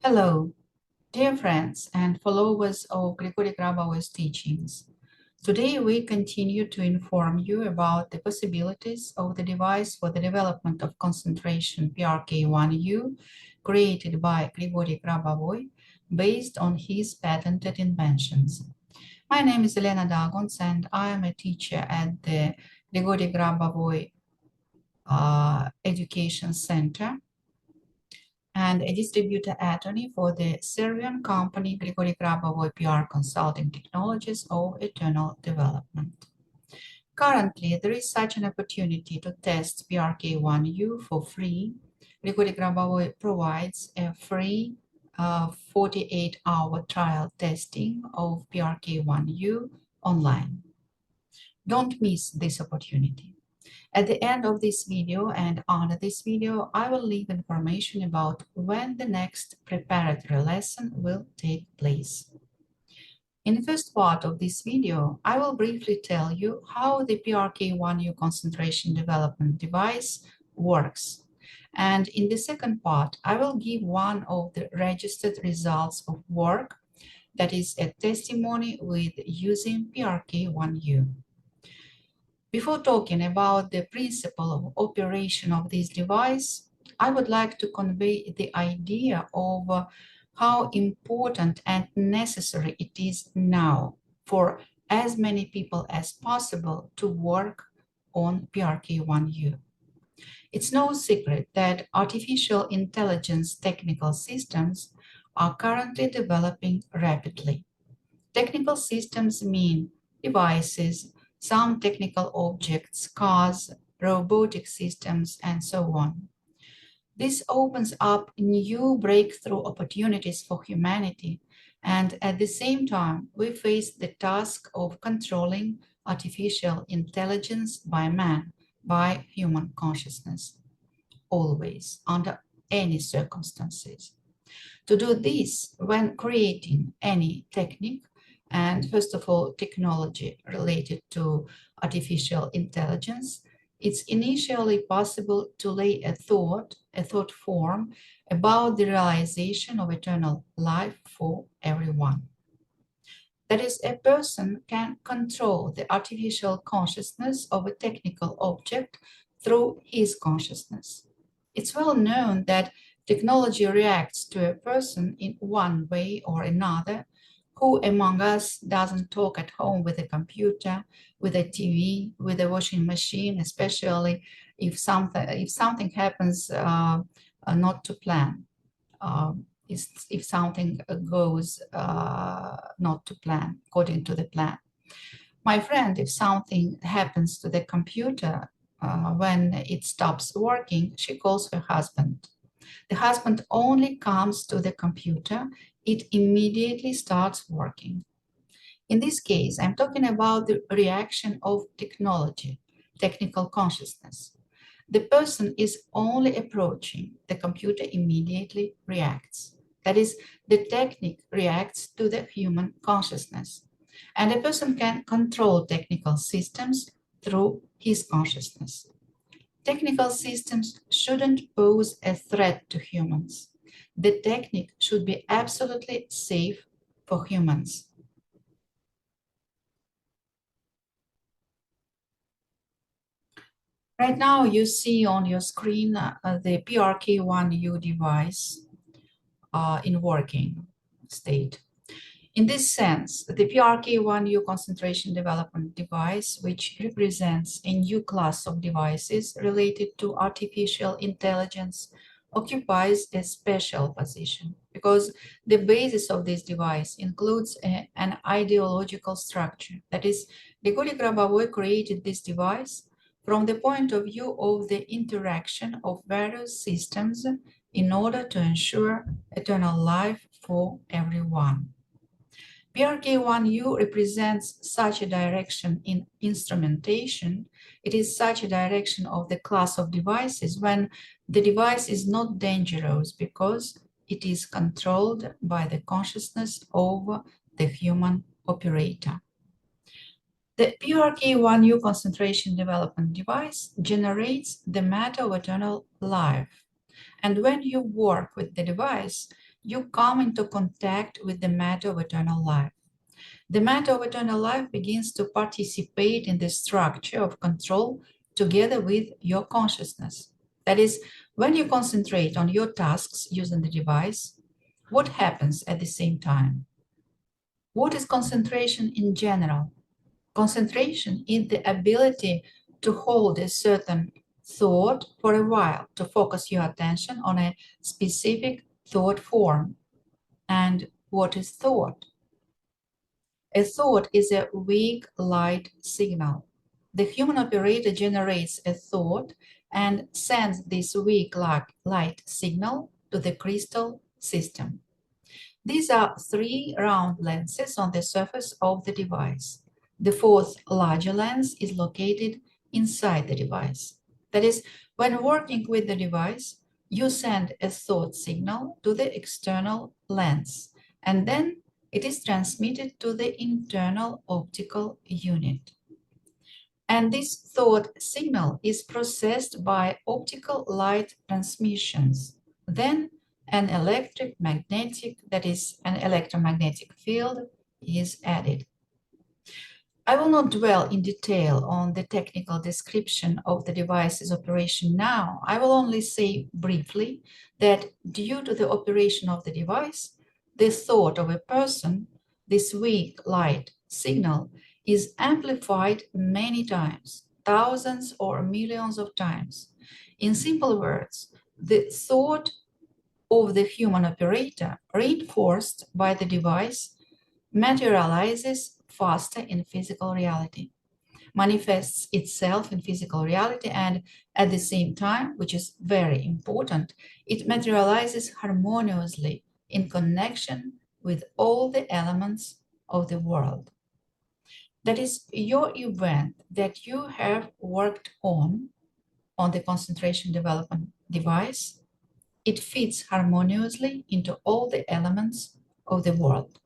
Hello, dear friends and followers of Grigori-Grabovoi's teachings. Today we continue to inform you about the possibilities of the device for the development of concentration PRK-1U created by Grigori-Grabovoi based on his patented inventions. My name is Elena Dagons and I am a teacher at the Grigori-Grabovoi Education Center and a distributor attorney for the Serbian company Grigori-Grabovoi PR Consulting Technologies of Eternal Development. Currently, there is such an opportunity to test PRK-1U for free. Grigori-Grabovoi provides a free 48-hour trial testing of PRK-1U online. Don't miss this opportunity. At the end of this video and under this video, I will leave information about when the next preparatory lesson will take place. In the first part of this video, I will briefly tell you how the PRK-1U concentration development device works. And in the second part, I will give one of the registered results of work, that is a testimony with using PRK-1U. Before talking about the principle of operation of this device, I would like to convey the idea of how important and necessary it is now for as many people as possible to work on PRK-1U. It's no secret that artificial intelligence technical systems are currently developing rapidly. Technical systems mean devices, some technical objects, cars, robotic systems, and so on. This opens up new breakthrough opportunities for humanity, and at the same time, we face the task of controlling artificial intelligence by man, by human consciousness, always, under any circumstances. To do this, when creating any technique, and first of all, technology related to artificial intelligence, it's initially possible to lay a thought form about the realization of eternal life for everyone. That is, a person can control the artificial consciousness of a technical object through his consciousness. It's well known that technology reacts to a person in one way or another. Who among us doesn't talk at home with a computer, with a TV, with a washing machine, especially if something happens not to plan, if something goes not to plan, according to the plan. My friend, if something happens to the computer when it stops working, she calls her husband. The husband only comes to the computer, it immediately starts working. In this case, I'm talking about the reaction of technology, technical consciousness. The person is only approaching, the computer immediately reacts. That is, the technique reacts to the human consciousness. And a person can control technical systems through his consciousness. Technical systems shouldn't pose a threat to humans. The technique should be absolutely safe for humans. Right now, you see on your screen the PRK-1U device in working state. In this sense, the PRK-1U concentration development device, which represents a new class of devices related to artificial intelligence, occupies a special position because the basis of this device includes an ideological structure. That is, Grigori-Grabovoi created this device from the point of view of the interaction of various systems in order to ensure eternal life for everyone. PRK-1U represents such a direction in instrumentation. It is such a direction of the class of devices when the device is not dangerous because it is controlled by the consciousness of the human operator. The PRK-1U concentration development device generates the matter of eternal life. And when you work with the device, you come into contact with the matter of eternal life. The matter of eternal life begins to participate in the structure of control together with your consciousness. That is, when you concentrate on your tasks using the device, what happens at the same time? What is concentration in general? Concentration is the ability to hold a certain thought for a while, to focus your attention on a specific thought form. And what is thought? A thought is a weak light signal. The human operator generates a thought and sends this weak light signal to the crystal system. These are three round lenses on the surface of the device. The fourth larger lens is located inside the device. That is, when working with the device, you send a thought signal to the external lens, and then it is transmitted to the internal optical unit. And this thought signal is processed by optical light transmissions. Then an electromagnetic field is added. I will not dwell in detail on the technical description of the device's operation now. I will only say briefly that due to the operation of the device, the thought of a person, this weak light signal, is amplified many times, thousands or millions of times. In simple words, the thought of the human operator, reinforced by the device, materializes faster in physical reality, manifests itself in physical reality, and at the same time, which is very important, it materializes harmoniously in connection with all the elements of the world. That is, your event that you have worked on the concentration development device, it fits harmoniously into all the elements of the world.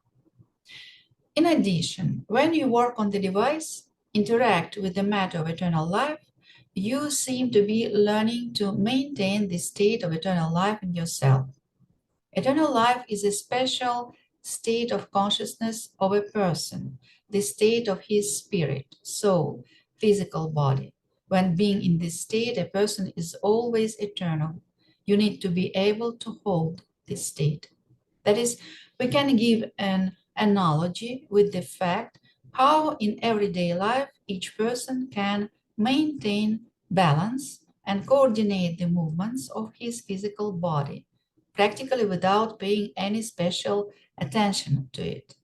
In addition, when you work on the device, interact with the matter of eternal life, you seem to be learning to maintain the state of eternal life in yourself. Eternal life is a special state of consciousness of a person, the state of his spirit, soul, physical body. When being in this state, a person is always eternal. You need to be able to hold this state. That is, we can give an analogy with the fact how in everyday life each person can maintain balance and coordinate the movements of his physical body, practically without paying any special attention to it.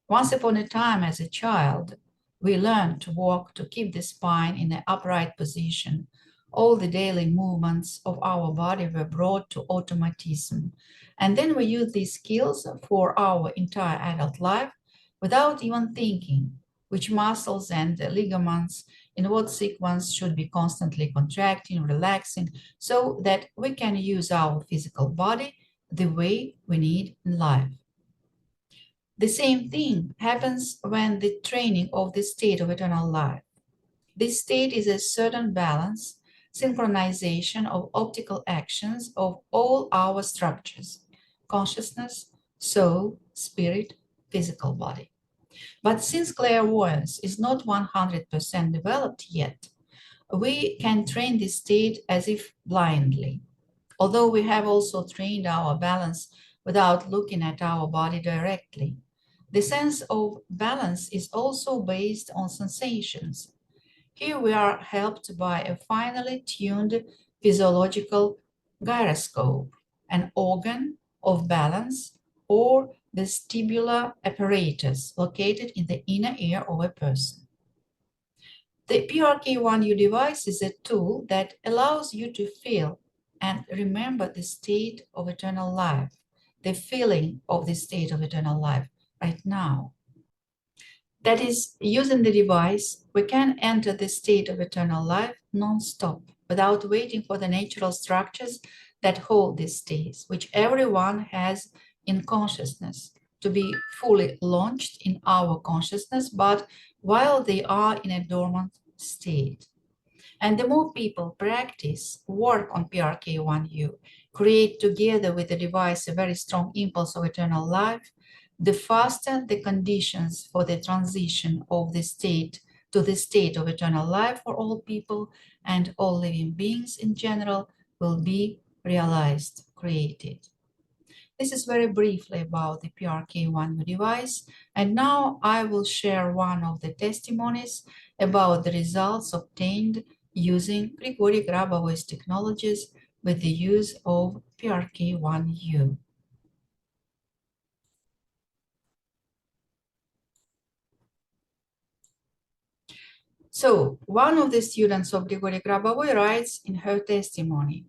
Once upon a time, as a child, we learned to walk to keep the spine in an upright position. All the daily movements of our body were brought to automatism. And then we use these skills for our entire adult life without even thinking which muscles and ligaments in what sequence should be constantly contracting, relaxing, so that we can use our physical body the way we need in life. The same thing happens when the training of the state of eternal life. This state is a certain balance, synchronization of optical actions of all our structures, consciousness, soul, spirit, physical body. But since clairvoyance is not 100% developed yet, we can train this state as if blindly. Although we have also trained our balance without looking at our body directly. The sense of balance is also based on sensations. Here we are helped by a finely tuned physiological gyroscope, an organ of balance or vestibular apparatus located in the inner ear of a person. The PRK-1U device is a tool that allows you to feel and remember the state of eternal life, the feeling of the state of eternal life right now. That is, using the device, we can enter the state of eternal life non-stop, without waiting for the natural structures that hold these states, which everyone has in consciousness, to be fully launched in our consciousness, but while they are in a dormant state. And the more people practice, work on PRK-1U, create together with the device a very strong impulse of eternal life, the faster the conditions for the transition of the state to the state of eternal life for all people and all living beings in general will be realized, created. This is very briefly about the PRK-1U device, and now I will share one of the testimonies about the results obtained using Grigorij-Grabovoi's technologies with the use of PRK-1U. So, one of the students of Grigorij-Grabovoi writes in her testimony,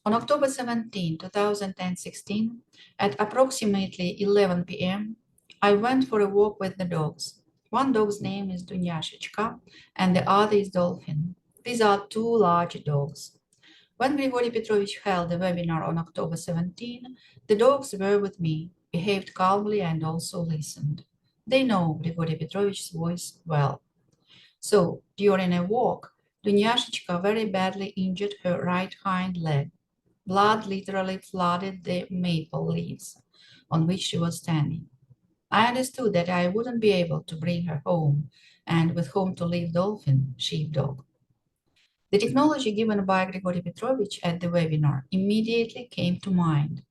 on October 17, 2016, at approximately 11 p.m., I went for a walk with the dogs. One dog's name is Dunyashechka and the other is Dolphin. These are two large dogs. When Grigory Petrovich held a webinar on October 17, the dogs were with me, behaved calmly and also listened. They know Grigory Petrovich's voice well. So, during a walk, Dunyashechka very badly injured her right hind leg. Blood literally flooded the maple leaves on which she was standing. I understood that I wouldn't be able to bring her home and with whom to leave Dolphin, sheepdog. The technology given by Grigory Petrovich at the webinar immediately came to mind,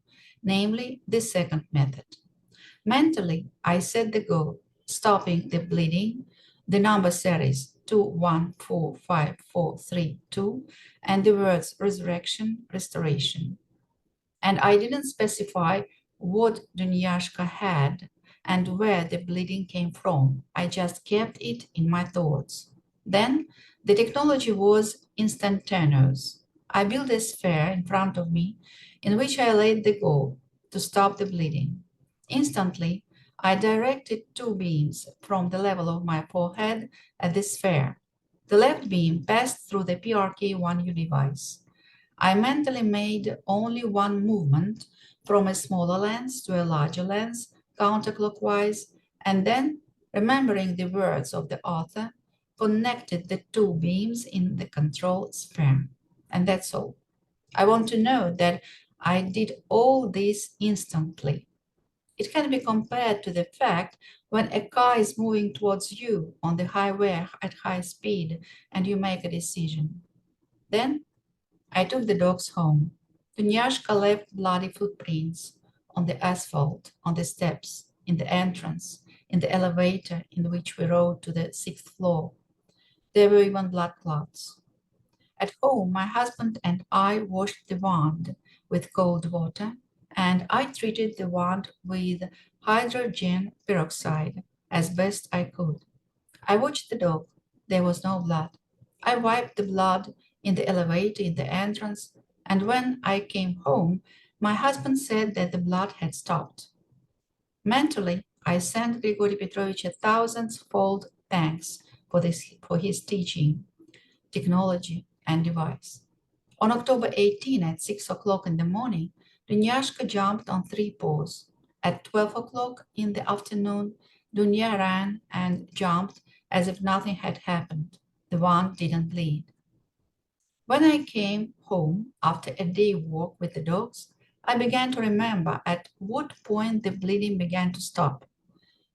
namely the second method. Mentally, I set the goal, stopping the bleeding, the number series 21454332, and the words resurrection, restoration. And I didn't specify what Dunyashka had and where the bleeding came from. I just kept it in my thoughts. Then the technology was instantaneous. I built a sphere in front of me in which I laid the goal to stop the bleeding. Instantly, I directed two beams from the level of my forehead at the sphere. The left beam passed through the PRK-1U device. I mentally made only one movement from a smaller lens to a larger lens, counterclockwise, and then, remembering the words of the author, connected the two beams in the control sphere. And that's all. I want to know that I did all this instantly. It can be compared to the fact when a car is moving towards you on the highway at high speed and you make a decision. Then I took the dogs home. Dunyashka left bloody footprints on the asphalt, on the steps, in the entrance, in the elevator in which we rode to the 6th floor. There were even blood clots. At home, my husband and I washed the wound with cold water, and I treated the wound with hydrogen peroxide as best I could. I watched the dog. There was no blood. I wiped the blood in the elevator in the entrance, and when I came home, my husband said that the blood had stopped. Mentally, I sent Grigory Petrovich a thousand-fold thanks for his teaching, technology, and device. On October 18 at 6 o'clock in the morning, Dunyashka jumped on 3 paws. At 12 o'clock in the afternoon, Dunya ran and jumped as if nothing had happened. The wound didn't bleed. When I came home after a day walk with the dogs, I began to remember at what point the bleeding began to stop.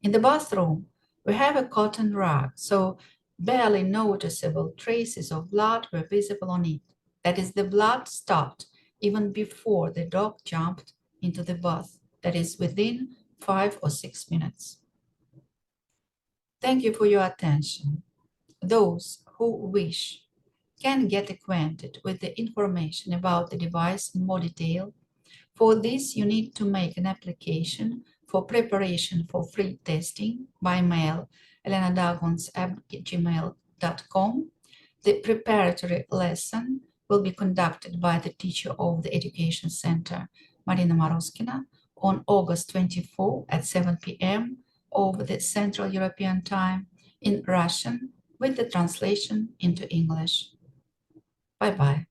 In the bathroom, we have a cotton rug, so barely noticeable traces of blood were visible on it. That is, the blood stopped even before the dog jumped into the bath, that is, within 5 or 6 minutes. Thank you for your attention. Those who wish can get acquainted with the information about the device in more detail. For this, you need to make an application for preparation for free testing by mail, elenadagons@gmail.com. The preparatory lesson will be conducted by the teacher of the Education Center, Marina Maroskina, on August 24 at 7 p.m. of the Central European Time in Russian with the translation into English. Bye-bye.